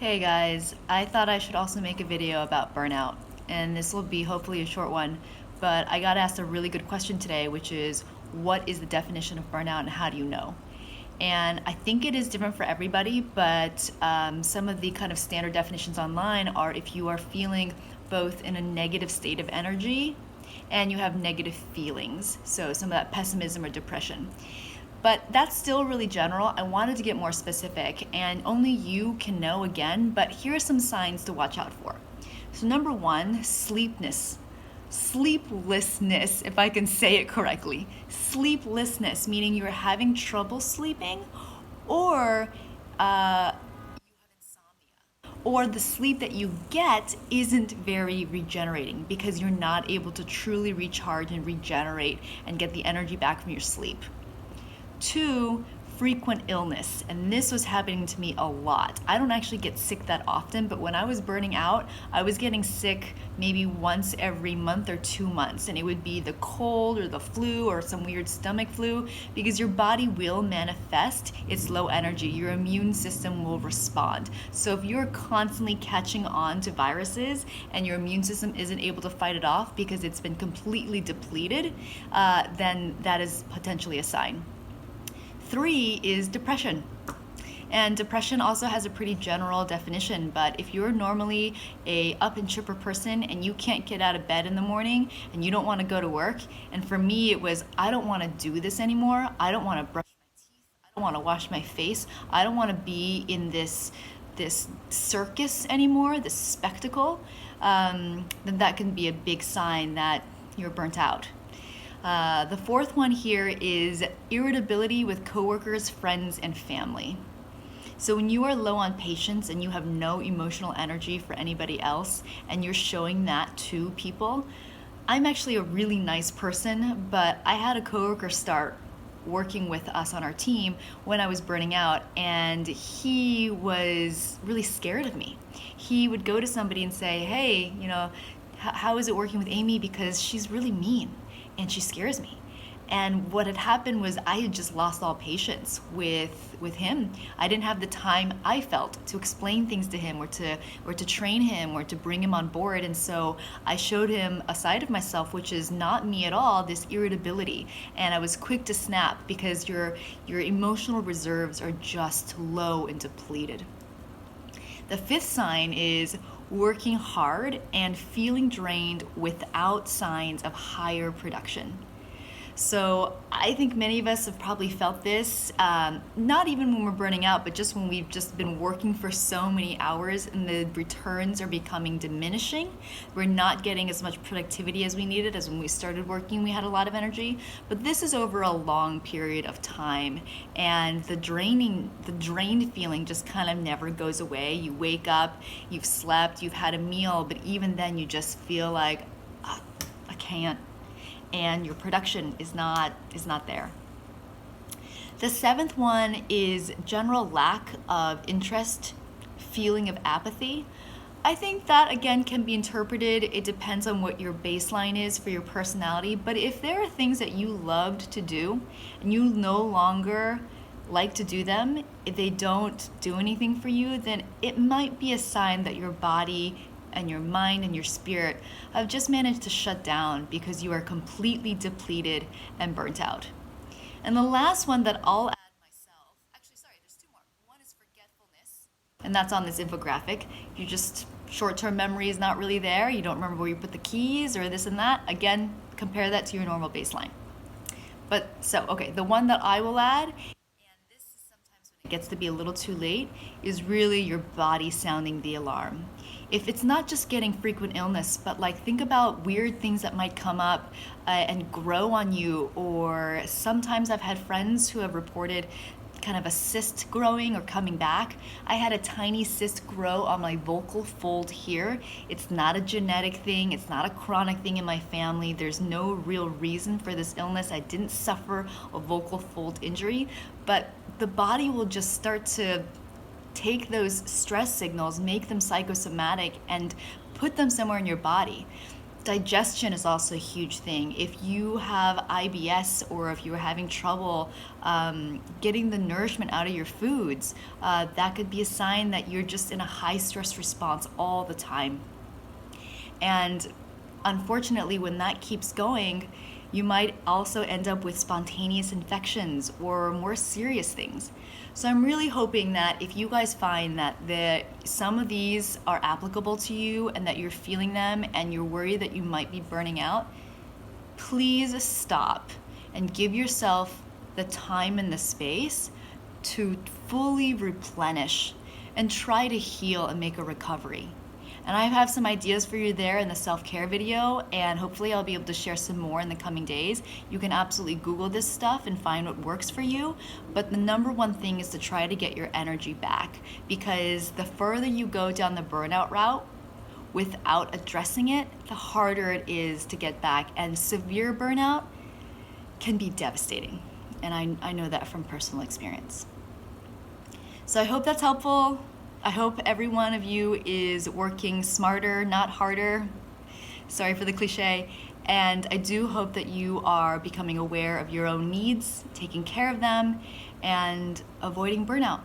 Hey guys, I thought I should also make a video about burnout, and this will be hopefully a short one, but I got asked a really good question today, which is what is the definition of burnout and how do you know? And I think it is different for everybody, but some of the kind of standard definitions online are if you are feeling both in a negative state of energy and you have negative feelings, so some of that pessimism or depression. But that's still really general. I wanted to get more specific, and only you can know again, but here are some signs to watch out for. So, number one, sleeplessness, if I can say it correctly. Sleeplessness, meaning you're having trouble sleeping, or or the sleep that you get isn't very regenerating because you're not able to truly recharge and regenerate and get the energy back from your sleep. Two, frequent illness. And this was happening to me a lot. I don't actually get sick that often, but when I was burning out, I was getting sick maybe once every month or 2 months. And it would be the cold or the flu or some weird stomach flu because your body will manifest its low energy. Your immune system will respond. So if you're constantly catching on to viruses and your immune system isn't able to fight it off because it's been completely depleted, then that is potentially a sign. Three is depression. And depression also has a pretty general definition, but if you're normally a up and chipper person and you can't get out of bed in the morning and you don't want to go to work, and for me it was I don't want to do this anymore. I don't want to brush my teeth. I don't want to wash my face. I don't want to be in this circus anymore, this spectacle. Then that can be a big sign that you're burnt out. The fourth one here is irritability with coworkers, friends, and family. So when you are low on patience and you have no emotional energy for anybody else and you're showing that to people, I'm actually a really nice person, but I had a coworker start working with us on our team when I was burning out, and he was really scared of me. He would go to somebody and say, hey, how is it working with Amy? Because she's really mean and she scares me. And what had happened was I had just lost all patience with him. I didn't have the time I felt to explain things to him or to train him or to bring him on board. And so I showed him a side of myself which is not me at all, this irritability. And I was quick to snap because your emotional reserves are just low and depleted. The fifth sign is working hard and feeling drained without signs of higher production. So I think many of us have probably felt this, not even when we're burning out, but just when we've just been working for so many hours and the returns are becoming diminishing. We're not getting as much productivity as we needed as when we started working. We had a lot of energy, but this is over a long period of time, and the drained feeling just kind of never goes away. You wake up, you've slept, you've had a meal, but even then you just feel like, "Ah, I can't," and your production is not there. The seventh one is general lack of interest, feeling of apathy. I think that again can be interpreted. It depends on what your baseline is for your personality. But if there are things that you loved to do and you no longer like to do them, if they don't do anything for you, then it might be a sign that your body and your mind and your spirit have just managed to shut down because you are completely depleted and burnt out. And the last one that I'll add myself, actually, sorry, there's two more. One is forgetfulness, and that's on this infographic. You just, short term memory is not really there. You don't remember where you put the keys or this and that. Again, compare that to your normal baseline. But so, okay, the one that I will add, and this is sometimes when it gets to be a little too late, is really your body sounding the alarm. If it's not just getting frequent illness, but like think about weird things that might come up and grow on you, or sometimes I've had friends who have reported kind of a cyst growing or coming back. I had a tiny cyst grow on my vocal fold here. It's not a genetic thing, it's not a chronic thing in my family. There's no real reason for this illness. I didn't suffer a vocal fold injury, but the body will just start to take those stress signals, make them psychosomatic, and put them somewhere in your body. Digestion is also a huge thing. If you have IBS or if you're having trouble getting the nourishment out of your foods, that could be a sign that you're just in a high stress response all the time. And unfortunately, when that keeps going, you might also end up with spontaneous infections or more serious things. So I'm really hoping that if you guys find that some of these are applicable to you and that you're feeling them and you're worried that you might be burning out, please stop and give yourself the time and the space to fully replenish and try to heal and make a recovery. And I have some ideas for you there in the self-care video, and hopefully I'll be able to share some more in the coming days. You can absolutely Google this stuff and find what works for you, but the number one thing is to try to get your energy back, because the further you go down the burnout route without addressing it, the harder it is to get back, and severe burnout can be devastating. And I know that from personal experience. So I hope that's helpful. I hope every one of you is working smarter, not harder. Sorry for the cliche. And I do hope that you are becoming aware of your own needs, taking care of them, and avoiding burnout.